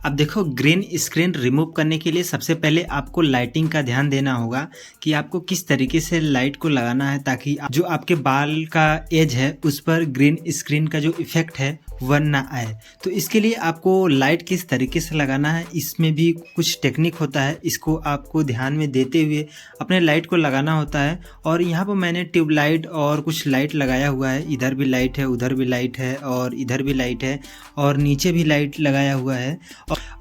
अब देखो, green screen remove करने के लिए सबसे पहले आपको लाइटिंग का ध्यान देना होगा कि आपको किस तरीके से लाइट को लगाना है, ताकि जो आपके बाल का एज है उस पर ग्रीन स्क्रीन का जो इफ़ेक्ट है वह ना आए। तो इसके लिए आपको लाइट किस तरीके से लगाना है, इसमें भी कुछ टेक्निक होता है, इसको आपको ध्यान में देते हुए अपने लाइट को लगाना होता है। और यहाँ पर मैंने ट्यूबलाइट और कुछ लाइट लगाया हुआ है, इधर भी लाइट है, उधर भी लाइट है और इधर भी लाइट है और नीचे भी लाइट लगाया हुआ है।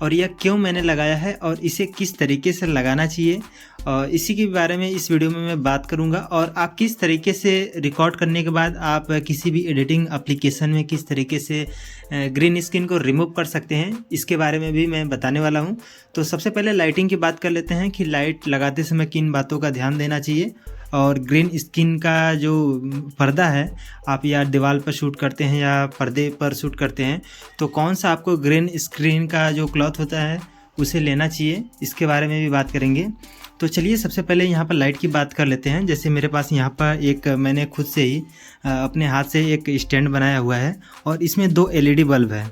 और यह क्यों मैंने लगाया है और इसे किस तरीके से लगाना चाहिए, इसी के बारे में इस वीडियो में मैं बात करूंगा। और आप किस तरीके से रिकॉर्ड करने के बाद आप किसी भी एडिटिंग एप्लीकेशन में किस तरीके से ग्रीन स्क्रीन को रिमूव कर सकते हैं, इसके बारे में भी मैं बताने वाला हूं। तो सबसे पहले लाइटिंग की बात कर लेते हैं कि लाइट लगाते समय किन बातों का ध्यान देना चाहिए। और ग्रीन स्क्रीन का जो पर्दा है, आप या दीवार पर शूट करते हैं या पर्दे पर शूट करते हैं, तो कौन सा आपको ग्रीन स्क्रीन का जो क्लॉथ होता है उसे लेना चाहिए, इसके बारे में भी बात करेंगे। तो चलिए सबसे पहले यहाँ पर लाइट की बात कर लेते हैं। जैसे मेरे पास यहाँ पर एक मैंने खुद से ही अपने हाथ से एक स्टैंड बनाया हुआ है और इसमें 2 LED बल्ब है,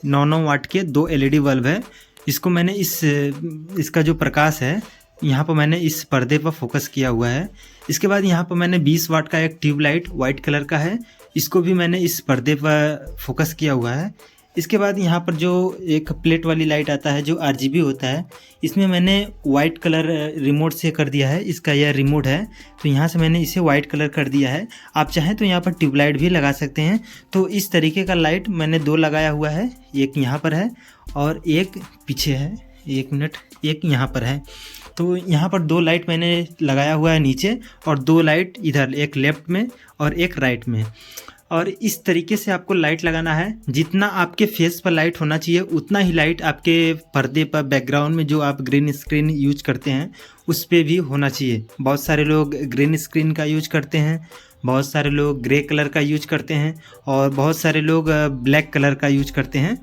9 वाट के 2 LED बल्ब है। इसको मैंने इसका जो प्रकाश है यहाँ पर मैंने इस पर्दे पर फोकस किया हुआ है। इसके बाद यहाँ पर मैंने 20 वाट का एक ट्यूबलाइट वाइट कलर का है, इसको भी मैंने इस पर्दे पर फोकस किया हुआ है। इसके बाद यहाँ पर जो एक प्लेट वाली लाइट आता है जो RGB होता है, इसमें मैंने वाइट कलर रिमोट से कर दिया है, इसका यह रिमोट है तो यहाँ से मैंने इसे वाइट कलर कर दिया है। आप चाहें तो यहाँ पर ट्यूबलाइट भी लगा सकते हैं। तो इस तरीके का लाइट मैंने 2 लगाया हुआ है, एक यहाँ पर है और एक पीछे है, 1 मिनट, एक यहाँ पर है। तो यहाँ पर 2 लाइट मैंने लगाया हुआ है नीचे और 2 लाइट इधर, एक लेफ्ट में और एक राइट में। और इस तरीके से आपको लाइट लगाना है। जितना आपके फेस पर लाइट होना चाहिए उतना ही लाइट आपके पर्दे पर, बैकग्राउंड में जो आप ग्रीन स्क्रीन यूज करते हैं उस पर भी होना चाहिए। बहुत सारे लोग ग्रीन स्क्रीन का यूज करते हैं, बहुत सारे लोग ग्रे कलर का यूज करते हैं और बहुत सारे लोग ब्लैक कलर का यूज करते हैं।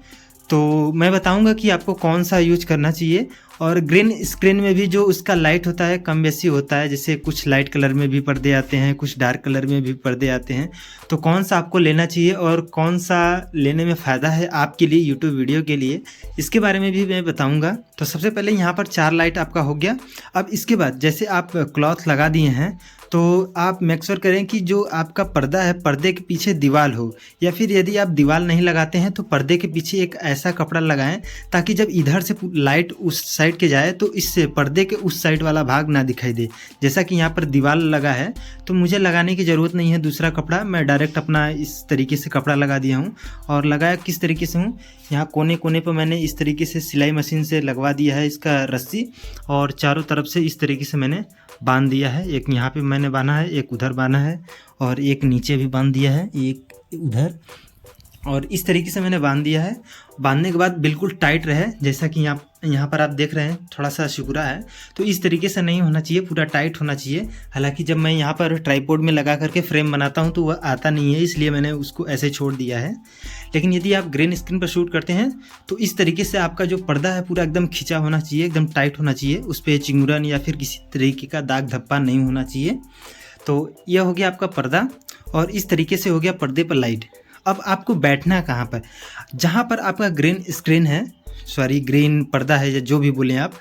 तो मैं बताऊंगा कि आपको कौन सा यूज करना चाहिए। और ग्रीन स्क्रीन में भी जो उसका लाइट होता है कम बेसी होता है, जैसे कुछ लाइट कलर में भी पर्दे आते हैं, कुछ डार्क कलर में भी पर्दे आते हैं। तो कौन सा आपको लेना चाहिए और कौन सा लेने में फ़ायदा है आपके लिए यूट्यूब वीडियो के लिए, इसके बारे में भी मैं बताऊंगा। तो सबसे पहले यहाँ पर 4 लाइट आपका हो गया। अब इसके बाद जैसे आप क्लॉथ लगा दिए हैं तो आप मेक श्योर करें कि जो आपका पर्दा है पर्दे के पीछे दीवार हो, या फिर यदि आप दीवार नहीं लगाते हैं तो पर्दे के पीछे एक ऐसा कपड़ा लगाएं ताकि जब इधर से लाइट उस साइड के जाए तो इससे पर्दे के उस साइड वाला भाग ना दिखाई दे। जैसा कि यहाँ पर दीवार लगा है तो मुझे लगाने की ज़रूरत नहीं है दूसरा कपड़ा, मैं डायरेक्ट अपना इस तरीके से कपड़ा लगा दिया हूँ। और लगाया किस तरीके से हूँ, यहाँ कोने कोने पर मैंने इस तरीके से सिलाई मशीन से लगवा दिया है इसका रस्सी, और चारों तरफ से इस तरीके से मैंने बांध दिया है। एक यहाँ पे मैंने बांधा है, एक उधर बांधा है और एक नीचे भी बांध दिया है, एक उधर, और इस तरीके से मैंने बांध दिया है। बांधने के बाद बिल्कुल टाइट रहे, जैसा कि यहाँ पर आप देख रहे हैं थोड़ा सा सिकुड़ा है, तो इस तरीके से नहीं होना चाहिए, पूरा टाइट होना चाहिए। हालांकि जब मैं यहाँ पर ट्राइपॉड में लगा करके फ्रेम बनाता हूँ तो वह आता नहीं है, इसलिए मैंने उसको ऐसे छोड़ दिया है। लेकिन यदि आप ग्रीन स्क्रीन पर शूट करते हैं तो इस तरीके से आपका जो पर्दा है पूरा एकदम खिंचा होना चाहिए, एकदम टाइट होना चाहिए, उस पर चिंगुरन या फिर किसी तरीके का दाग धब्बा नहीं होना चाहिए। तो यह हो गया आपका पर्दा और इस तरीके से हो गया पर्दे पर लाइट। अब आपको बैठना है कहाँ पर, जहाँ पर आपका ग्रीन स्क्रीन है, ग्रीन पर्दा है या जो भी बोलें आप,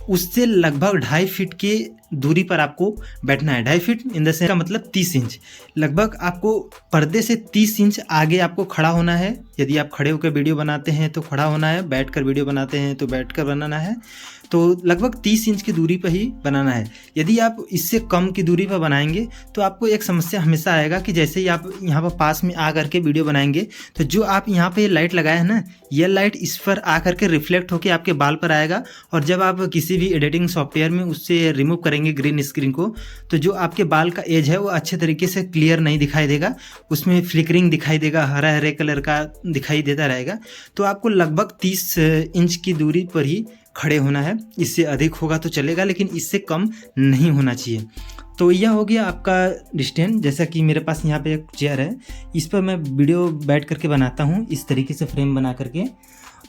उससे लगभग 2.5 फीट की दूरी पर आपको बैठना है। 2.5 फीट इन द सेंस का मतलब 30 इंच, लगभग आपको पर्दे से 30 इंच आगे आपको खड़ा होना है। यदि आप खड़े होकर वीडियो बनाते हैं तो खड़ा होना है, बैठकर वीडियो बनाते हैं तो बैठकर बनाना है। तो लगभग 30 इंच की दूरी पर ही बनाना है। यदि आप इससे कम की दूरी पर बनाएंगे तो आपको एक समस्या हमेशा आएगा कि जैसे ही आप यहाँ पर पास में आ करके वीडियो बनाएंगे तो जो आप यहाँ पे लाइट लगाए हैं ना, यह लाइट इस पर आ करके रिफ्लेक्ट होकर आपके बाल पर आएगा। और जब आप किसी भी एडिटिंग सॉफ्टवेयर में उससे रिमूव करेंगे ग्रीन स्क्रीन को, तो जो आपके बाल का एज है वो अच्छे तरीके से क्लियर नहीं दिखाई देगा, उसमें फ्लिकरिंग दिखाई देगा, हरा हरे कलर का दिखाई देता रहेगा। तो आपको लगभग 30 इंच की दूरी पर ही खड़े होना है। इससे अधिक होगा तो चलेगा लेकिन इससे कम नहीं होना चाहिए। तो यह हो गया आपका डिस्टेंस। जैसा कि मेरे पास यहाँ पे एक चेयर है, इस पर मैं वीडियो बैठ करके बनाता हूँ इस तरीके से फ्रेम बना करके।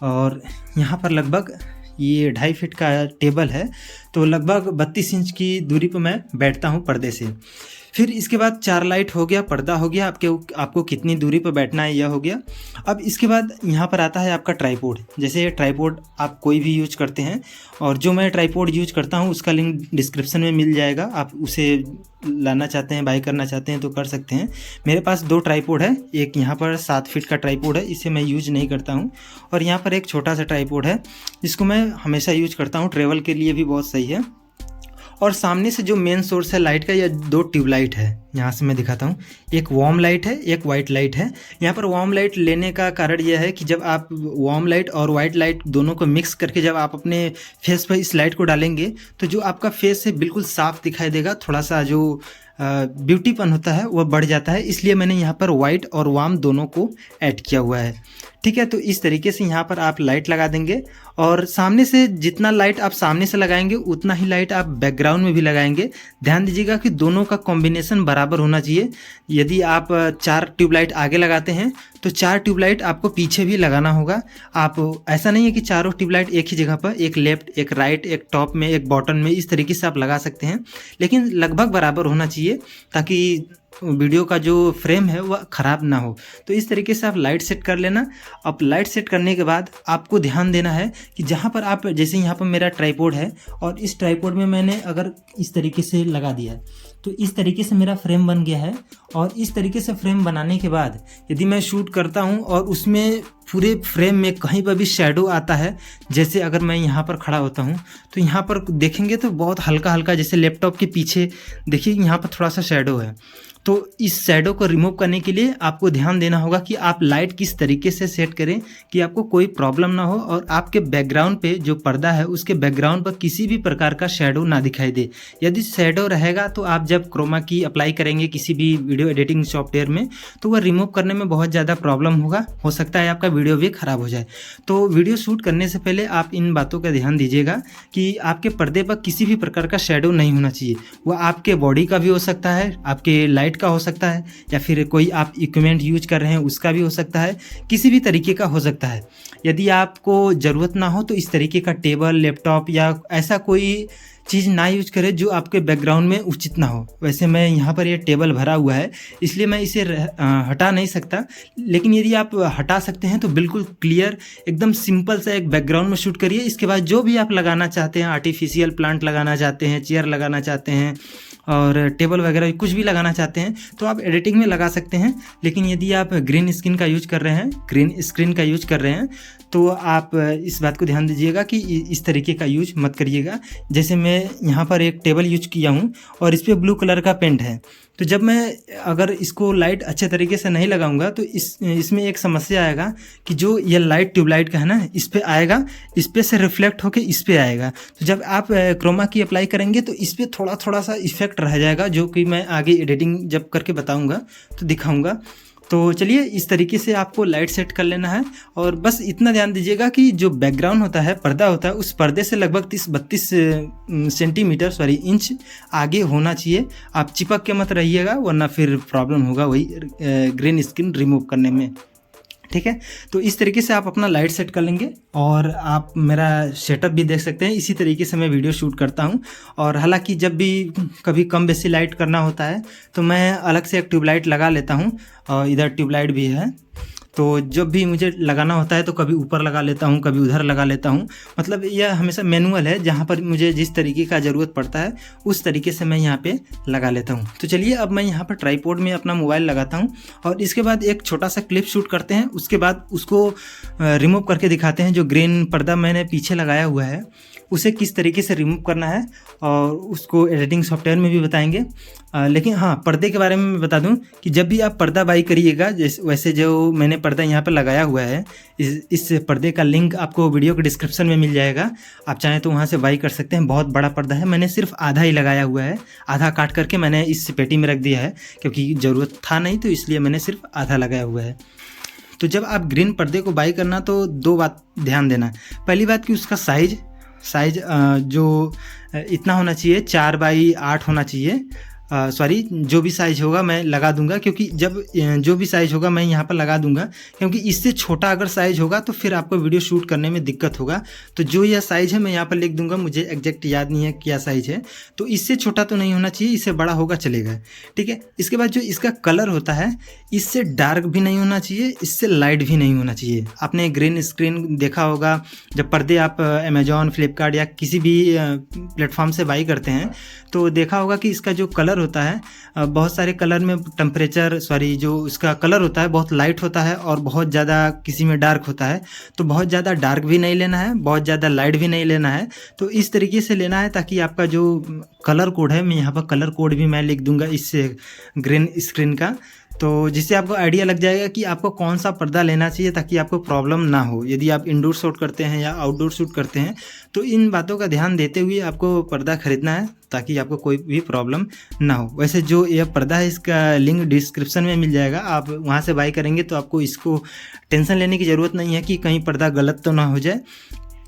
और यहाँ पर लगभग ये 2.5 फीट का टेबल है, तो लगभग 32 इंच की दूरी पर मैं बैठता हूँ पर्दे से। फिर इसके बाद 4 लाइट हो गया, पर्दा हो गया, आपको कितनी दूरी पर बैठना है यह हो गया। अब इसके बाद यहाँ पर आता है आपका ट्राइपॉड। जैसे ट्राइपॉड आप कोई भी यूज करते हैं, और जो मैं ट्राइपॉड यूज करता हूँ उसका लिंक डिस्क्रिप्शन में मिल जाएगा, आप उसे लाना चाहते हैं, बाय करना चाहते हैं तो कर सकते हैं। मेरे पास 2 ट्राइपॉड है, एक यहाँ पर 7 फीट का ट्राइपॉड है, इसे मैं यूज नहीं करता हूँ, और यहाँ पर एक छोटा सा ट्राइपॉड है जिसको मैं हमेशा यूज करता हूँ, ट्रेवल के लिए भी बहुत सही है। और सामने से जो मेन सोर्स है लाइट का, यह 2 ट्यूबलाइट है, यहाँ से मैं दिखाता हूँ। एक वार्म लाइट है, एक वाइट लाइट है। यहाँ पर वार्म लाइट लेने का कारण यह है कि जब आप वार्म लाइट और वाइट लाइट दोनों को मिक्स करके जब आप अपने फेस पर इस लाइट को डालेंगे तो जो आपका फेस है बिल्कुल साफ दिखाई देगा, थोड़ा सा जो ब्यूटीपन होता है वह बढ़ जाता है। इसलिए मैंने यहाँ पर वाइट और वार्म दोनों को ऐड किया हुआ है। ठीक है, तो इस तरीके से यहाँ पर आप लाइट लगा देंगे, और सामने से जितना लाइट आप सामने से लगाएंगे उतना ही लाइट आप बैकग्राउंड में भी लगाएंगे। ध्यान दीजिएगा कि दोनों का कॉम्बिनेशन बराबर होना चाहिए। यदि आप 4 ट्यूबलाइट आगे लगाते हैं तो 4 ट्यूबलाइट आपको पीछे भी लगाना होगा। आप ऐसा नहीं है कि चारों ट्यूबलाइट एक ही जगह पर, एक लेफ्ट, एक राइट, एक टॉप में, एक बॉटम में, इस तरीके से आप लगा सकते हैं, लेकिन लगभग बराबर होना चाहिए ताकि वीडियो का जो फ्रेम है वह ख़राब ना हो। तो इस तरीके से आप लाइट सेट कर लेना। अब लाइट सेट करने के बाद आपको ध्यान देना है कि जहाँ पर आप, जैसे यहाँ पर मेरा ट्राइपॉड है और इस ट्राइपॉड में मैंने अगर इस तरीके से लगा दिया तो इस तरीके से मेरा फ्रेम बन गया है। और इस तरीके से फ्रेम बनाने के बाद यदि मैं शूट करता हूँ और उसमें पूरे फ्रेम में कहीं पर भी शैडो आता है, जैसे अगर मैं यहाँ पर खड़ा होता हूँ तो यहाँ पर देखेंगे तो बहुत हल्का हल्का, जैसे लैपटॉप के पीछे देखिए यहाँ पर थोड़ा सा शैडो है। तो इस शैडो को रिमूव करने के लिए आपको ध्यान देना होगा कि आप लाइट किस तरीके से सेट करें कि आपको कोई प्रॉब्लम ना हो और आपके बैकग्राउंड पे जो पर्दा है उसके बैकग्राउंड पर किसी भी प्रकार का शैडो ना दिखाई दे। यदि शैडो रहेगा तो आप जब क्रोमा की अप्लाई करेंगे किसी भी वीडियो एडिटिंग सॉफ्टवेयर में तो वह रिमूव करने में बहुत ज़्यादा प्रॉब्लम होगा, हो सकता है आपका वीडियो भी ख़राब हो जाए। तो वीडियो शूट करने से पहले आप इन बातों का ध्यान दीजिएगा कि आपके पर्दे पर किसी भी प्रकार का शैडो नहीं होना चाहिए। वह आपके बॉडी का भी हो सकता है, आपके लाइट का हो सकता है, या फिर कोई आप इक्विपमेंट यूज कर रहे हैं उसका भी हो सकता है, किसी भी तरीके का हो सकता है। यदि आपको ज़रूरत ना हो तो इस तरीके का टेबल, लैपटॉप या ऐसा कोई चीज़ ना यूज करें जो आपके बैकग्राउंड में उचित ना हो। वैसे मैं यहाँ पर ये टेबल भरा हुआ है इसलिए मैं इसे हटा नहीं सकता, लेकिन यदि आप हटा सकते हैं तो बिल्कुल क्लियर एकदम सिंपल सा एक बैकग्राउंड में शूट करिए। इसके बाद जो भी आप लगाना चाहते हैं, आर्टिफिशियल प्लांट लगाना चाहते हैं, चेयर लगाना चाहते हैं और टेबल वगैरह कुछ भी लगाना चाहते हैं तो आप एडिटिंग में लगा सकते हैं। लेकिन यदि आप ग्रीन स्क्रीन का यूज कर रहे हैं, ग्रीन स्क्रीन का यूज कर रहे हैं तो आप इस बात को ध्यान दीजिएगा कि इस तरीके का यूज मत करिएगा। जैसे मैं यहाँ पर एक टेबल यूज किया हूँ और इस पर ब्लू कलर का पेंट है, तो जब मैं अगर इसको लाइट अच्छे तरीके से नहीं लगाऊंगा तो इसमें एक समस्या आएगा कि जो ये लाइट ट्यूबलाइट का है ना, इस पे आएगा, इस पे से रिफ्लेक्ट होके इस पे आएगा। तो जब आप क्रोमा की अप्लाई करेंगे तो इस पे थोड़ा थोड़ा सा इफेक्ट रह जाएगा, जो कि मैं आगे एडिटिंग जब करके बताऊंगा तो दिखाऊंगा। तो चलिए इस तरीके से आपको लाइट सेट कर लेना है। और बस इतना ध्यान दीजिएगा कि जो बैकग्राउंड होता है, पर्दा होता है, उस पर्दे से लगभग 30-32 सेंटीमीटर इंच आगे होना चाहिए। आप चिपक के मत रहिएगा वरना फिर प्रॉब्लम होगा वही ग्रीन स्क्रीन रिमूव करने में। ठीक है, तो इस तरीके से आप अपना लाइट सेट कर लेंगे और आप मेरा सेटअप भी देख सकते हैं। इसी तरीके से मैं वीडियो शूट करता हूं। और हालांकि जब भी कभी कम बेसी लाइट करना होता है तो मैं अलग से एक ट्यूबलाइट लगा लेता हूं, और इधर ट्यूबलाइट भी है। तो जब भी मुझे लगाना होता है तो कभी ऊपर लगा लेता हूँ, कभी उधर लगा लेता हूँ। मतलब यह हमेशा मैनुअल है, जहाँ पर मुझे जिस तरीके का ज़रूरत पड़ता है उस तरीके से मैं यहाँ पे लगा लेता हूँ। तो चलिए अब मैं यहाँ पर ट्राइपॉड में अपना मोबाइल लगाता हूँ और इसके बाद एक छोटा सा क्लिप शूट करते हैं। उसके बाद उसको रिमूव करके दिखाते हैं। जो ग्रीन पर्दा मैंने पीछे लगाया हुआ है उसे किस तरीके से रिमूव करना है और उसको एडिटिंग सॉफ्टवेयर में भी बताएंगे। लेकिन हाँ, पर्दे के बारे में मैं बता दूं कि जब भी आप पर्दा बाई करिएगा, जैसे वैसे जो मैंने पर्दा यहाँ पर लगाया हुआ है, इस पर्दे का लिंक आपको वीडियो के डिस्क्रिप्शन में मिल जाएगा। आप चाहें तो वहाँ से बाई कर सकते हैं। बहुत बड़ा पर्दा है, मैंने सिर्फ आधा ही लगाया हुआ है, आधा काट करके मैंने इस पेटी में रख दिया है क्योंकि ज़रूरत था नहीं, तो इसलिए मैंने सिर्फ आधा लगाया हुआ है। तो जब आप ग्रीन पर्दे को बाई करना तो 2 बात ध्यान देना। पहली बात कि उसका साइज जो इतना होना चाहिए, 4x8 होना चाहिए। सॉरी जो भी साइज़ होगा मैं लगा दूंगा, क्योंकि जब जो भी साइज़ होगा मैं यहाँ पर लगा दूंगा, क्योंकि इससे छोटा अगर साइज़ होगा तो फिर आपको वीडियो शूट करने में दिक्कत होगा। तो जो यह साइज़ है मैं यहाँ पर लिख दूंगा, मुझे एग्जैक्ट याद नहीं है क्या साइज़ है। तो इससे छोटा तो नहीं होना चाहिए, इससे बड़ा होगा चलेगा, ठीक है। इसके बाद जो इसका कलर होता है, इससे डार्क भी नहीं होना चाहिए, इससे लाइट भी नहीं होना चाहिए। आपने ग्रीन स्क्रीन देखा होगा जब पर्दे आप अमेजॉन, फ्लिपकार्ट या किसी भी प्लेटफॉर्म से बाई करते हैं तो देखा होगा कि इसका जो कलर होता है, बहुत सारे कलर में जो इसका कलर होता है बहुत लाइट होता है और बहुत ज़्यादा किसी में डार्क होता है। तो बहुत ज़्यादा डार्क भी नहीं लेना है, बहुत ज़्यादा लाइट भी नहीं लेना है। तो इस तरीके से लेना है ताकि आपका जो कलर कोड है, मैं यहाँ पर कलर कोड भी मैं लिख दूंगा इस ग्रीन स्क्रीन का, तो जिससे आपको आइडिया लग जाएगा कि आपको कौन सा पर्दा लेना चाहिए ताकि आपको प्रॉब्लम ना हो। यदि आप इंडोर शूट करते हैं या आउटडोर शूट करते हैं तो इन बातों का ध्यान देते हुए आपको पर्दा खरीदना है ताकि आपको कोई भी प्रॉब्लम ना हो। वैसे जो यह पर्दा है इसका लिंक डिस्क्रिप्शन में मिल जाएगा, आप वहां से बाई करेंगे तो आपको इसको टेंशन लेने की ज़रूरत नहीं है कि कहीं पर्दा गलत तो ना हो जाए।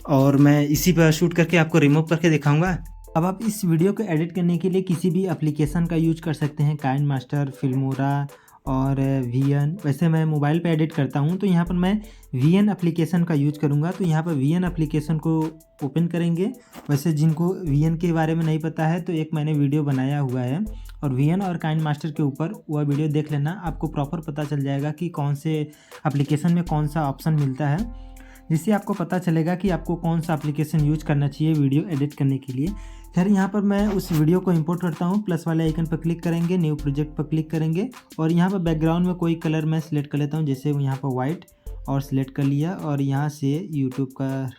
और मैं इसी पर शूट करके आपको रिमूव करके दिखाऊँगा। अब आप इस वीडियो को एडिट करने के लिए किसी भी एप्लीकेशन का यूज कर सकते हैं, काइनमास्टर, फिल्मोरा और वीएन। वैसे मैं मोबाइल पे एडिट करता हूँ तो यहाँ पर मैं वीएन एप्लीकेशन का यूज करूँगा। तो यहाँ पर वीएन एप्लीकेशन को ओपन करेंगे। वैसे जिनको वीएन के बारे में नहीं पता है तो एक मैंने वीडियो बनाया हुआ है और वीएन और काइनमास्टर के ऊपर वह वीडियो देख लेना, आपको प्रॉपर पता चल जाएगा कि कौन से एप्लीकेशन में कौन सा ऑप्शन मिलता है, जिससे आपको पता चलेगा कि आपको कौन सा एप्लीकेशन यूज करना चाहिए वीडियो एडिट करने के लिए। फिर यहाँ पर मैं उस वीडियो को इंपोर्ट करता हूँ, प्लस वाले आइकन पर क्लिक करेंगे, न्यू प्रोजेक्ट पर क्लिक करेंगे और यहाँ पर बैकग्राउंड में कोई कलर मैं सिलेक्ट कर लेता हूँ, जैसे यहाँ पर वाइट और सिलेक्ट कर लिया और यहाँ से यूट्यूब का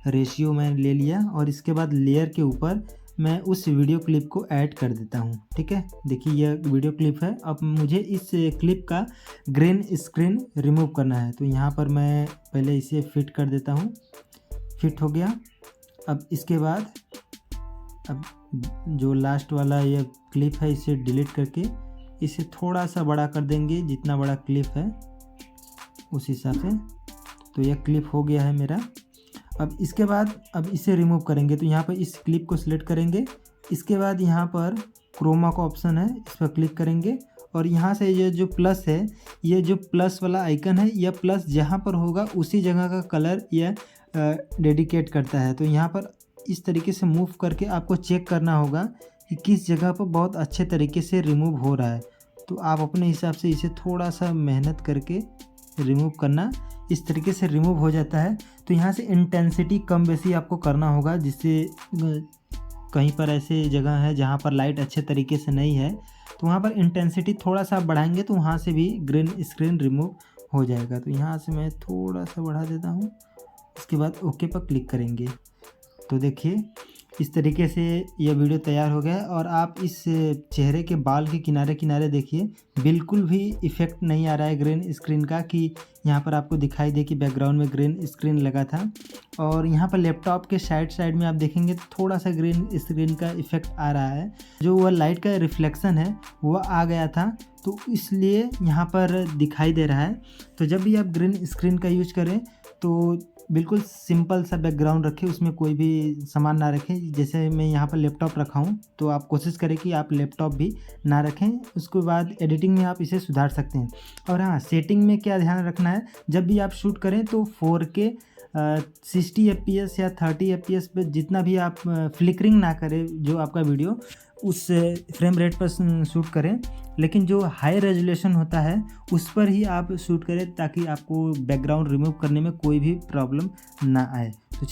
रेशियो मैं ले लिया और इसके बाद लेयर के ऊपर मैं उस वीडियो क्लिप को ऐड कर देता हूँ, ठीक है। देखिए यह वीडियो क्लिप है। अब मुझे इस क्लिप का ग्रीन स्क्रीन रिमूव करना है, तो यहाँ पर मैं पहले इसे फिट कर देता हूँ। फिट हो गया। अब इसके बाद अब जो लास्ट वाला ये क्लिप है इसे डिलीट करके इसे थोड़ा सा बड़ा कर देंगे, जितना बड़ा क्लिप है उस हिसाब से। तो यह क्लिप हो गया है मेरा। अब इसके बाद अब इसे रिमूव करेंगे, तो यहाँ पर इस क्लिप को सिलेक्ट करेंगे। इसके बाद यहाँ पर क्रोमा का ऑप्शन है, इस पर क्लिक करेंगे और यहाँ से ये जो प्लस है, ये जो प्लस वाला आइकन है, यह प्लस जहाँ पर होगा उसी जगह का कलर यह डेडिकेट करता है। तो यहाँ पर इस तरीके से मूव करके आपको चेक करना होगा कि किस जगह पर बहुत अच्छे तरीके से रिमूव हो रहा है। तो आप अपने हिसाब से इसे थोड़ा सा मेहनत करके रिमूव करना, इस तरीके से रिमूव हो जाता है। तो यहाँ से इंटेंसिटी कम बेसी आपको करना होगा, जिससे कहीं पर ऐसे जगह है जहाँ पर लाइट अच्छे तरीके से नहीं है तो वहाँ पर इंटेंसिटी थोड़ा सा बढ़ाएंगे तो वहाँ से भी ग्रीन स्क्रीन रिमूव हो जाएगा। तो यहाँ से मैं थोड़ा सा बढ़ा देता हूँ, इसके बाद ओके पर क्लिक करेंगे। तो देखिए इस तरीके से यह वीडियो तैयार हो गया और आप इस चेहरे के बाल के किनारे किनारे देखिए, बिल्कुल भी इफ़ेक्ट नहीं आ रहा है ग्रीन स्क्रीन का कि यहाँ पर आपको दिखाई दे कि बैकग्राउंड में ग्रीन स्क्रीन लगा था। और यहाँ पर लैपटॉप के साइड में आप देखेंगे तो थोड़ा सा ग्रीन स्क्रीन का इफ़ेक्ट आ रहा है, जो वह लाइट का रिफ्लेक्शन है वह आ गया था, तो इसलिए यहाँ पर दिखाई दे रहा है। तो जब भी आप ग्रीन स्क्रीन का यूज करें तो बिल्कुल सिंपल सा बैकग्राउंड रखें, उसमें कोई भी सामान ना रखें। जैसे मैं यहाँ पर लैपटॉप रखा हूँ तो आप कोशिश करें कि आप लैपटॉप भी ना रखें। उसके बाद एडिटिंग में आप इसे सुधार सकते हैं। और हाँ, सेटिंग में क्या ध्यान रखना है, जब भी आप शूट करें तो 4K 60 FPS या 30 FPS पे जितना भी आप फ्लिकरिंग ना करें जो आपका वीडियो, उस फ्रेम रेट पर शूट करें। लेकिन जो हाई रेजोल्यूशन होता है उस पर ही आप शूट करें ताकि आपको बैकग्राउंड रिमूव करने में कोई भी प्रॉब्लम ना आए। तो